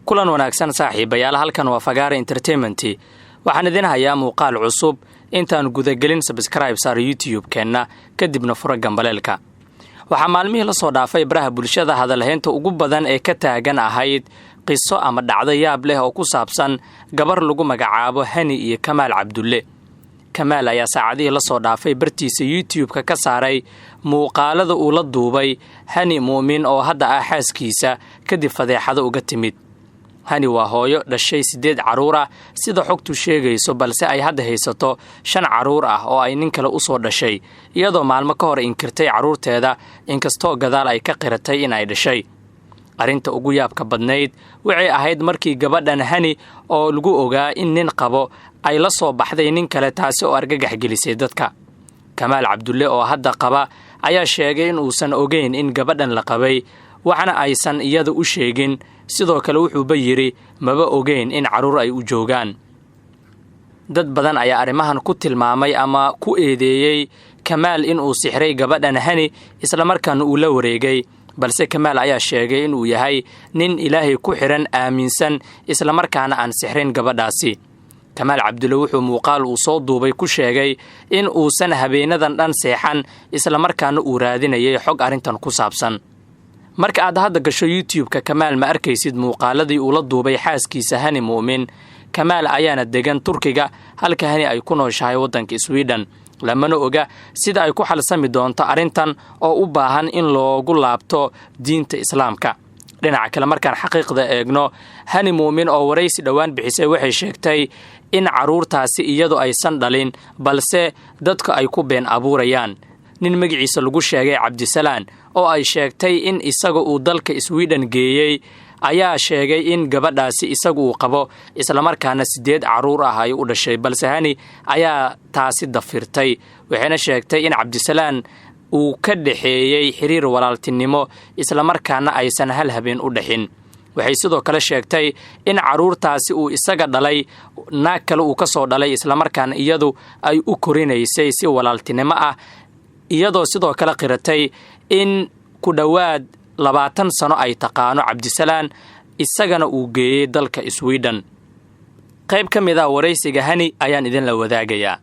kulan wanaagsan saaxiibayaal halkan waa Fagaare Entertainment waxaan idin hayaa muuqaal cusub intaan gudagelin subscribe saar YouTube-keena kadibna fura gambaleelka waxa maalmihii la soo dhaafay baraha bulshada hadalheynta ugu badan ee ka taagan ahayd qiso ama dhacdo yaab leh oo ku saabsan gabar lagu magacaabo Hani iyo Kamaal Cabdulle Kamaal ayaa saacadihii la soo dhaafay bartiisa YouTube-ka ka saaray muuqaalada uu la duubay Hani Muumin oo hadda ah xaaskiisa kadib fadeexada uga timid Hani waa hooyo dhashay 8 caruur ah sida xogtu sheegayso balse ay hadda haysato 5 caruur ah oo ay nin kale u soo dhashay iyadoo maalmo ka hor inkirtay caruurteeda inkastoo gadaal ay ka qiratay in ay dhashay arinta ugu yaabka badnayd waxay ahayd markii gabadhan Hani oo lagu ogaa in nin qabo ay la soo baxday nin kale taasi oo argagax gelisay dadka Kamaal Cabdulle oo hadda qaba ayaa sheegay in uusan ogeyn in gabadhan la qabay waxana aysan iyada u sheegin sidoo kale wuxuu yiri maba ogeyn in caruur ay u joogaan dad badan ayaa arimahan ku tilmaamay ama ku eedeeyay Kamaal in uu sixray gabadhan Hani isla markaana uu la wareegay balse Kamaal ayaa sheegay in uu yahay nin Ilaahay ku xiran aaminsan isla markaana aan sixrin gabadhaasi Kamaal Cabdulle wuxuu muuqaal uu soo duubay ku sheegay in uusan habeenadan dhan seexan isla markaana uu raadinayay xog arintan ku saabsan marka aad hadda gasho YouTube-ka Kamaal ma arkaysid muuqaaladii uu la duubay xaaskiisa Hani Muumin Kamaal ayaana degan Turkiga halka Hani ay ku nooshahay wadanka Sweden lamana oga sida ay ku xalsami doonto arintan oo u baahan in loogu laabto diinta Islaamka dhinaca kale markaan xaqiiqda eegno Hani Muumin oo waraysi dhawaan bixisay waxay sheegtay in caruurtaasi iyadu aysan dhalin balse dadka ay ku been abuurayaan nin magaciisa lagu sheegay Cabdisalaan oo ay sheegtay in isaga uu dalka Sweden geeyay ayaa sheegay in gabadhaasi isagu uu qabo isla markaana 8 caruur ah ay u dhashay balse Hani ayaa taasi dafirtay waxayna sheegtay in Cabdisalaan uu ka dhaxeeyay xiriir walaaltinimo isla markaana aysan hal habeen u dhaxin waxay sidoo kale sheegtay in caruurtaasi uu isaga dhalay naag kale uu ka soo dhalay isla markaana iyadu ay u korinaysay si walaaltinimo ah iyadoo sidoo kale qiratay in ku dhawaad 20 sano ay taqaano Cabdisalaan isagana uu geeyay dalka Sweden qayb ka mid ah waraysiga Hani ayaan idin la wadaagayaa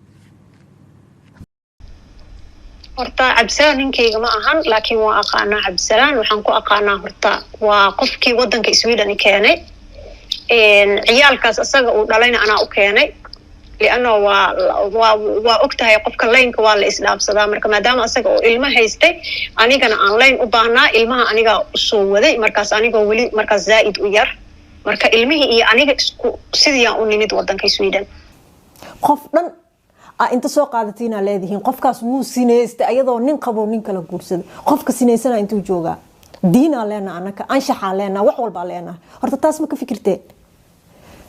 horta Cabdisalaan ninkeyga ma ahan laakiin waa aqaana Cabdisalaan waxaan ku aqaanaa horta waa qofkii wadanka Sweden keenay ciyaalkaas asaga uu dhalayna ana u keenay liano waa ogtahay qofka laynka waa la isdhaafsadaa marka maadaama asaga oo ilmo haystay anigana aan layn u baahnaa ilmaha aniga soo waday markaas aniga wali markaas zaid u yar marka ilmihii iyo aniga isku sidii aan u nimid wadanka Sweden qof dhan inta soo qaadatina leedihiin qofkaas wuu sineystay ayadoo nin qabo nin kala guursado qofka sineysana intuu jooga diina leena anaka anshaxa leena wax walba leena horta taas ma ka fikirteen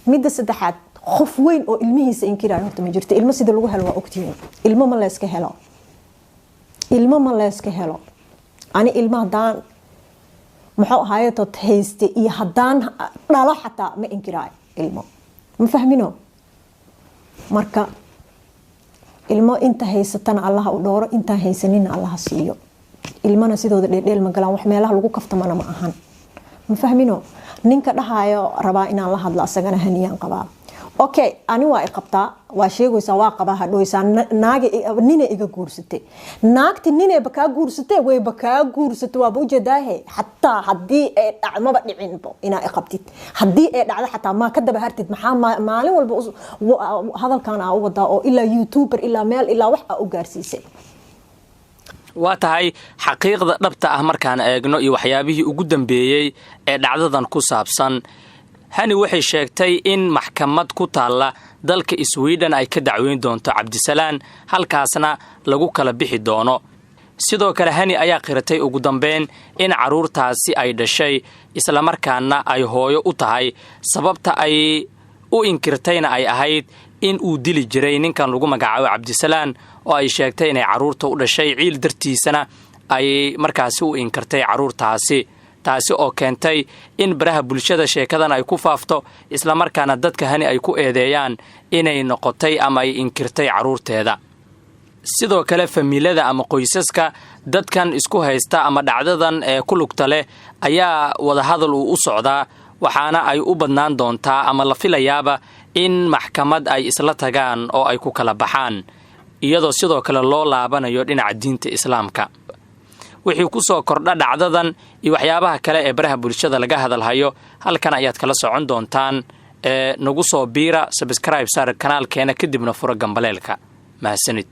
midda saddexaad qof weyn oo ilmihiisa inkiraay horta ma jirto ilmo sida lagu helo waa ogtihiin ilmo ma la iska helo ani ilmaha daan maxuu ahaayeeto hayste iyo hadaan dhala xataa ma inkiraay ilmo ma fahmino marka ilmo inta haysatana Allah u dhooro inta haysanina Allah siiyo ilmana sidooda dheedheel ma galaan wax meelaha lagu kaftamana ma ahan ma fahmino ninka dhahayo rabaa inaan la hadlo asagana Haniyaan qabaa okay ani waa qabtaa waa sheegaysaa waa qabaa hadhooysaa naagi nina iga guursatay naagti nina baka guursatay way baka guursatay waa buujadaahe hatta hadii ay dhacmaba dhicinbo ina qabtid hadii ay dhacdo hatta ma ka daba hartid maxaa maalin walba hadalkan aa wada oo ilaa YouTuber ilaa meel ilaa wax u gaarsiisay waa tahay xaqiiqda dhabta ah markaan eegno iyo waxyaabihii ugu dambeeyay ee dhacdadan ku saabsan Hani waxay sheegtay in maxkamad ku taala dalka Sweden ay ka dacweyn doonto Cabdisalaan halkaasna lagu kala bixi doono sidoo kale Hani ayaa qiratay ugu dambeyn in caruurtaasi ay dhashay isla markaana ay hooyo u tahay sababta ay u inkirtayna ay ahayd in uu dili jiray ninkan lagu magacaabo Cabdisalaan oo ay sheegtay inay caruurta u dhashay ciil dartiisana ay markaasi u inkirtay caruurtaasi taasi oo keentay in baraha bulshada sheekadan ay ku faafto isla markaana dadka Hani ay ku eedeeyaan inay noqotay ama ay inkirtay caruurteeda sidoo kale familada ama qoysaska dadkan isku haysta ama dhacdadan ee ku lugta leh ayaa wada hadal u socdaa waxaana ay u badnaan doontaa ama la filayaaba in maxkamad ay isla tagaan oo ay ku kala baxaan iyadoo sidoo kale loo laabanayo dhinaca diinta islaamka. wixii ku soo kordha dhacdadan iyo waxyaabaha kale ee baraha bulshada laga hadalhayo halkan ayaad kala socon doontaan. nagu soo biira, subscribe saar kanaalkeena kadibna furo gambaleelka. mahadsanid.